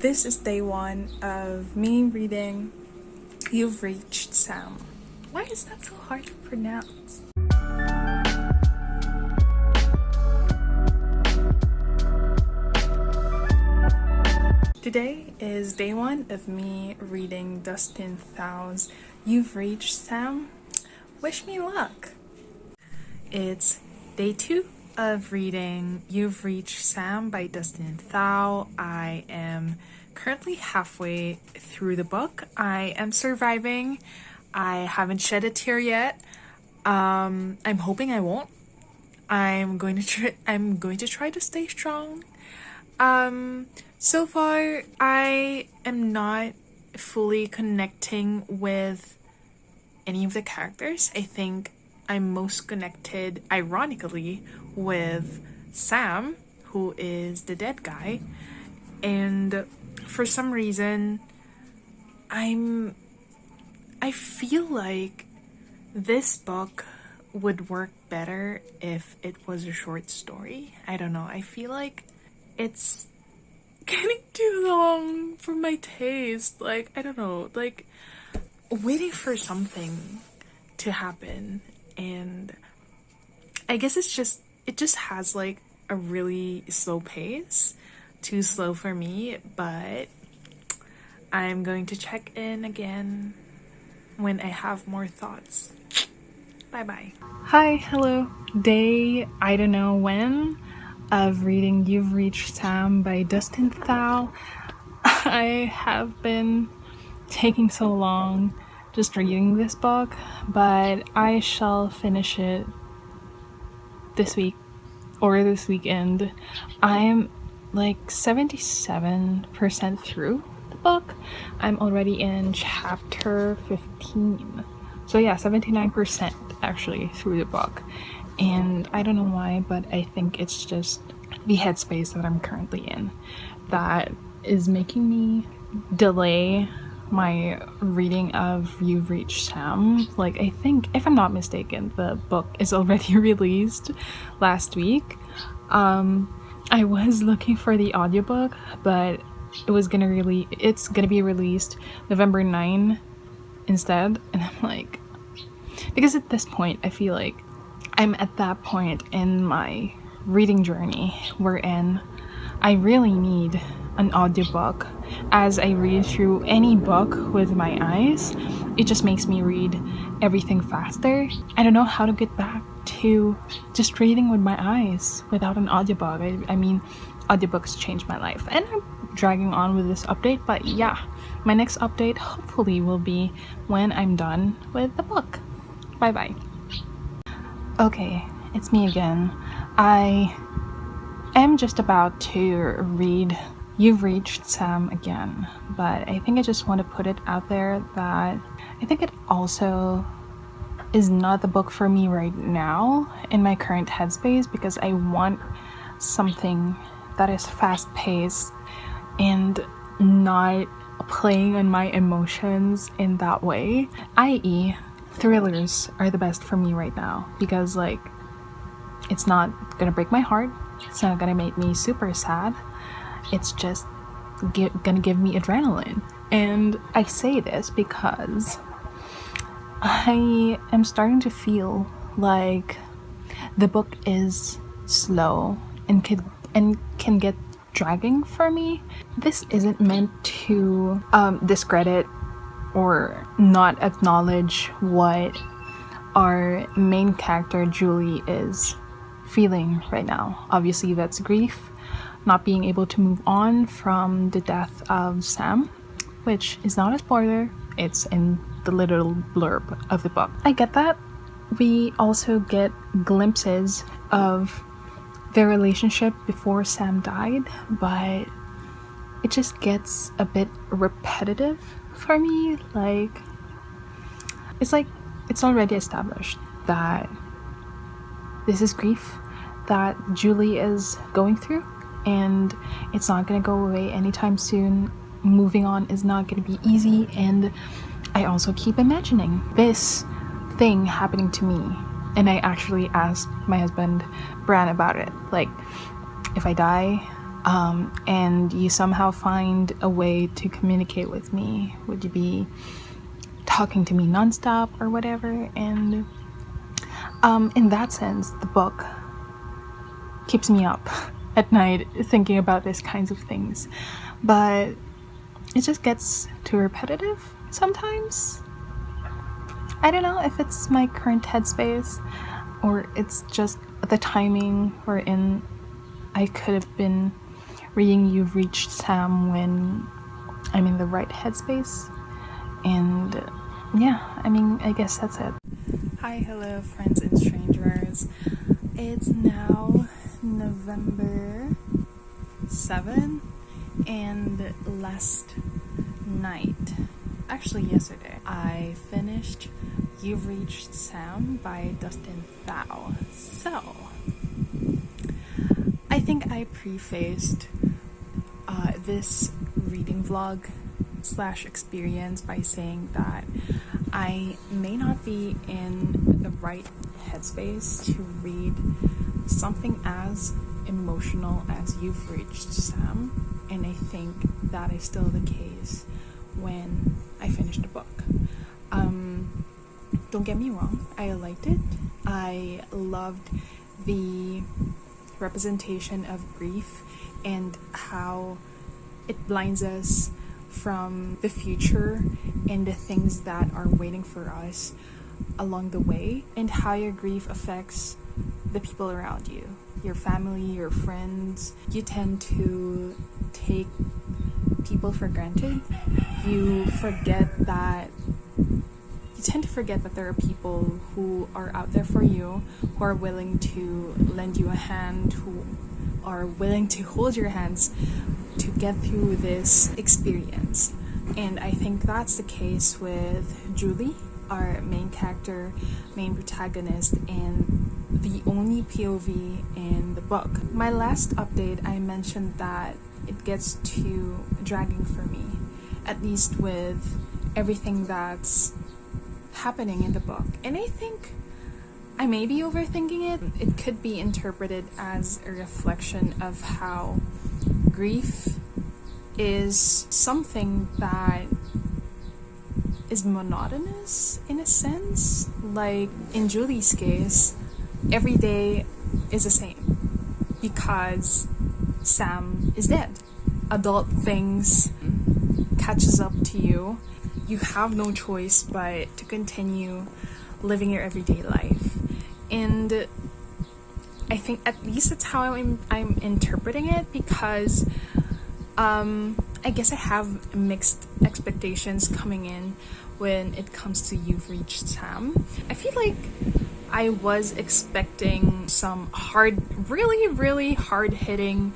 This is day one of me reading You've Reached Sam. Why is that so hard to pronounce? Today is day one of me reading Dustin Thao's You've Reached Sam. Wish me luck! It's day two of reading You've Reached Sam by Dustin Thao. I am currently halfway through the book. I am surviving. I haven't shed a tear yet. I'm hoping I won't. I'm going to try to stay strong. So far I am not fully connecting with any of the characters. I think I'm most connected, ironically, with Sam, who is the dead guy. And for some reason, I feel like this book would work better if it was a short story. I don't know. I feel like it's getting too long for my taste. Like, I don't know. Like, waiting for something to happen. And I guess it just has like a really slow pace. Too slow for me, but I'm going to check in again when I have more thoughts. Bye bye. Hi, hello. Day I don't know when of reading You've Reached Sam by Dustin Thao. I have been taking so long just reading this book, but I shall finish it this week or this weekend. I'm like 77% through the book. I'm already in chapter 15. So yeah, 79% actually through the book. And I don't know why, but I think it's just the headspace that I'm currently in that is making me delay my reading of You've Reached Sam. Like, I think, if I'm not mistaken, the book is already released last week. I was looking for the audiobook, but it's gonna be released November 9 instead. And I'm like, because at this point I feel like I'm at that point in my reading journey wherein I really need an audiobook. As I read through any book with my eyes, it just makes me read everything faster. I don't know how to get back to just reading with my eyes without an audiobook. I mean, audiobooks changed my life, and I'm dragging on with this update, but yeah, my next update hopefully will be when I'm done with the book. Bye bye. Okay, it's me again. I am just about to read You've Reached Sam again, but I think I just want to put it out there that I think it also is not the book for me right now in my current headspace, because I want something that is fast-paced and not playing on my emotions in that way, i.e. thrillers are the best for me right now, because like, it's not gonna break my heart, it's not gonna make me super sad, it's just gonna give me adrenaline. And I say this because I am starting to feel like the book is slow and can get dragging for me. This isn't meant to discredit or not acknowledge what our main character Julie is feeling right now. Obviously that's grief, not being able to move on from the death of Sam, which is not a spoiler, it's in the little blurb of the book. I get that. We also get glimpses of their relationship before Sam died, but it just gets a bit repetitive for me. Like it's already established that this is grief that Julie is going through, and it's not gonna go away anytime soon. Moving on is not gonna be easy, and I also keep imagining this thing happening to me. And I actually asked my husband Bran about it, like, if I die, and you somehow find a way to communicate with me. Would you be talking to me nonstop or whatever? And in that sense, the book keeps me up at night thinking about these kinds of things, but it just gets too repetitive sometimes. I don't know if it's my current headspace or it's just the timing wherein I could have been reading You've Reached Sam when I'm in the right headspace. And yeah, I mean, I guess that's it. Hi, hello, friends and strangers. It's now November 7th, and last night, actually yesterday, I finished You've Reached Sam by Dustin Thao. So, I think I prefaced this reading vlog / experience by saying that I may not be in the right headspace to read something as emotional as You've Reached Sam, and I think that is still the case when I finished the book. Don't get me wrong, I liked it. I loved the representation of grief and how it blinds us from the future and the things that are waiting for us along the way, and how your grief affects the people around you, your family, your friends. You tend to take people for granted. You tend to forget that there are people who are out there for you, who are willing to lend you a hand, who are willing to hold your hands to get through this experience. And I think that's the case with Julie, our main character, main protagonist, and the only POV in the book. My last update, I mentioned that it gets too dragging for me, at least with everything that's happening in the book. And I think I may be overthinking it. It could be interpreted as a reflection of how grief is something that is monotonous in a sense. Like in Julie's case, every day is the same because Sam is dead. Adult things catches up to you. You have no choice but to continue living your everyday life. And I think at least that's how I'm interpreting it, because I guess I have mixed expectations coming in when it comes to You've Reached Sam. I feel like I was expecting some really hard-hitting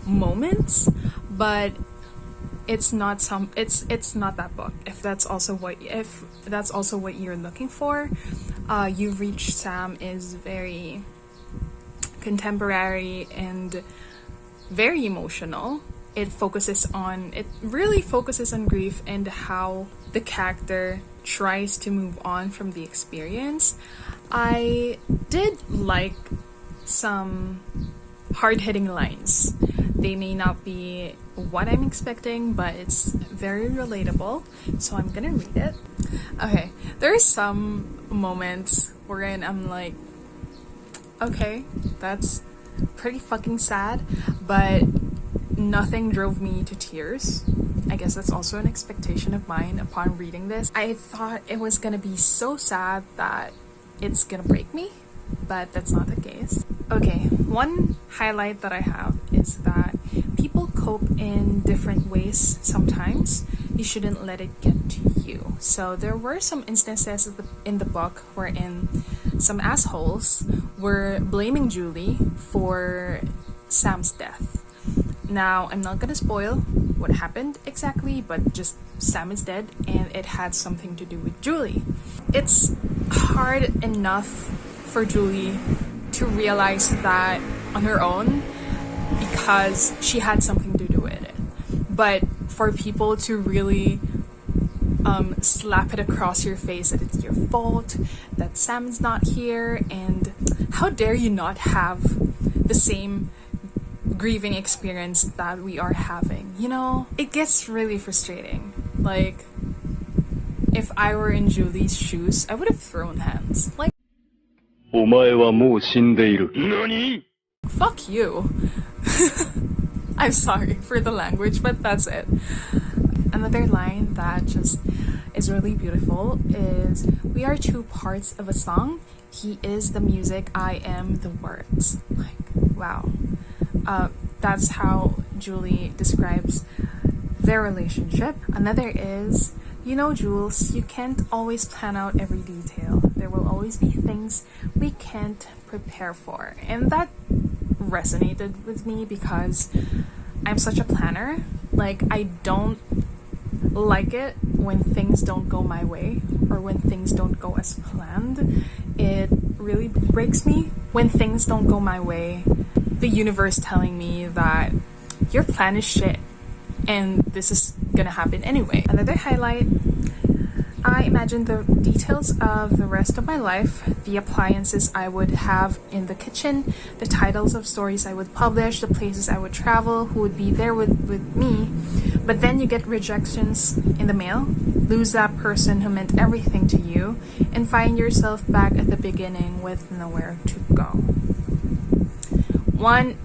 moments, but it's not that book. If that's also what you're looking for, You've Reached Sam is very contemporary and very emotional. It really focuses on grief and how the character tries to move on from the experience. I did like some hard-hitting lines. They may not be what I'm expecting, but it's very relatable, so I'm gonna read it. Okay, there are some moments wherein I'm like, okay, that's pretty fucking sad, but nothing drove me to tears. I guess that's also an expectation of mine upon reading this. I thought it was gonna be so sad that it's gonna break me, but that's not the case. Okay, one highlight that I have is that people cope in different ways sometimes. You shouldn't let it get to you. So there were some instances in the book wherein some assholes were blaming Julie for Sam's death. Now, I'm not gonna spoil what happened exactly, but just Sam is dead and it had something to do with Julie. It's hard enough for Julie to realize that on her own because she had something to do with it. But for people to really slap it across your face that it's your fault, that Sam's not here, and how dare you not have the same grieving experience that we are having. You know, it gets really frustrating. Like, if I were in Julie's shoes, I would have thrown hands. Like, お前はもう死んでいる。何? fuck you. I'm sorry for the language, but that's it. Another line that just is really beautiful is, we are two parts of a song. He is the music, I am the words. Like, wow. That's how Julie describes their relationship. Another is, you know, Jules, you can't always plan out every detail. There will always be things we can't prepare for. And that resonated with me because I'm such a planner. Like, I don't like it when things don't go my way or when things don't go as planned. It really breaks me when things don't go my way. The universe telling me that your plan is shit and this is gonna happen anyway. Another highlight, I imagine the details of the rest of my life, the appliances I would have in the kitchen, the titles of stories I would publish, the places I would travel, who would be there with me. But then you get rejections in the mail, lose that person who meant everything to you, and find yourself back at the beginning with nowhere to go. One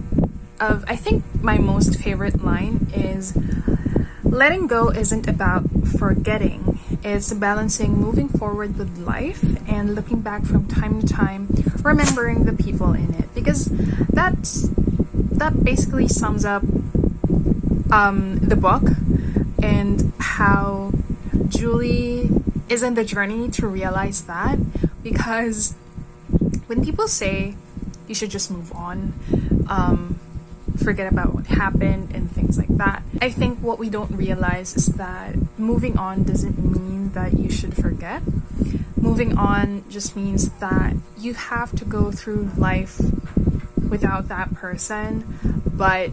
of, I think, my most favorite line is, letting go isn't about forgetting. It's balancing moving forward with life and looking back from time to time, remembering the people in it. Because that basically sums up the book and how Julie is in the journey to realize that. Because when people say you should just move on, forget about what happened and things like that, I think what we don't realize is that moving on doesn't mean that you should forget. Moving on just means that you have to go through life without that person, but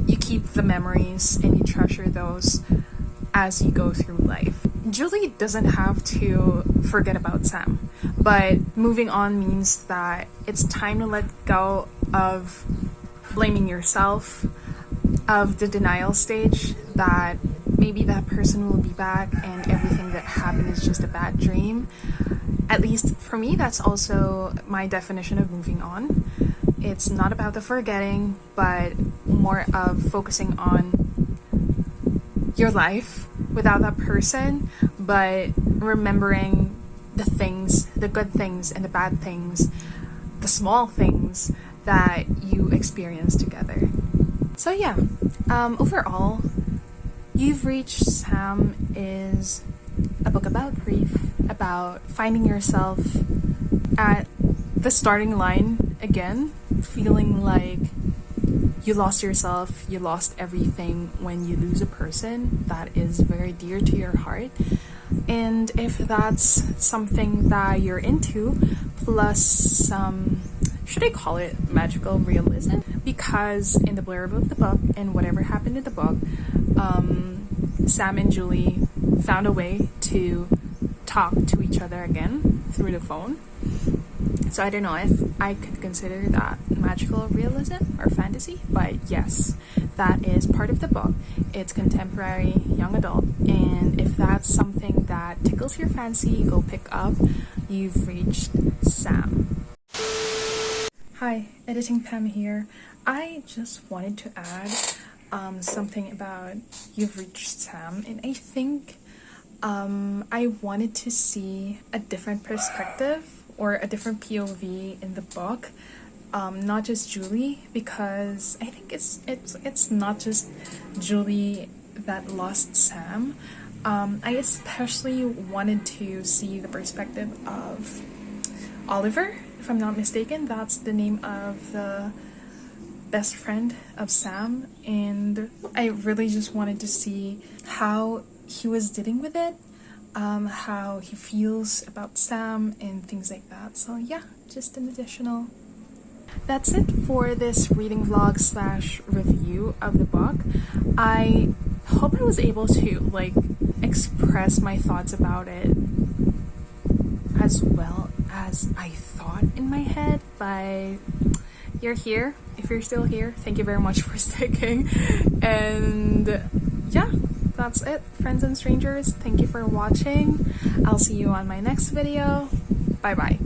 you keep the memories and you treasure those as you go through life. Julie doesn't have to forget about Sam, but moving on means that it's time to let go of blaming yourself, of the denial stage that maybe that person will be back and everything that happened is just a bad dream. At least for me, that's also my definition of moving on. It's not about the forgetting, but more of focusing on your life without that person, but remembering the things, the good things and the bad things, the small things that you experience together. So yeah, overall, You've Reached Sam is a book about grief, about finding yourself at the starting line again, feeling like you lost yourself, you lost everything when you lose a person that is very dear to your heart. And if that's something that you're into, plus some, should I call it magical realism? Because in the blurb of the book and whatever happened in the book, Sam and Julie found a way to talk to each other again through the phone. So I don't know if I could consider that magical realism or fantasy, but yes, that is part of the book. It's contemporary, young adult, and if that's something that tickles your fancy, go pick up You've Reached Sam. Hi, Editing Pam here. I just wanted to add something about You've Reached Sam, and I think I wanted to see a different perspective or a different POV in the book, not just Julie, because I think it's not just Julie that lost Sam. I especially wanted to see the perspective of Oliver, if I'm not mistaken. That's the name of the best friend of Sam, and I really just wanted to see how he was dealing with it, how he feels about Sam and things like that. So yeah, just an additional. That's it for this reading vlog / review of the book. I hope I was able to express my thoughts about it as well as I thought in my head, but you're here if you're still here, thank you very much for sticking. And yeah, that's it, friends and strangers. Thank you for watching. I'll see you on my next video. Bye bye.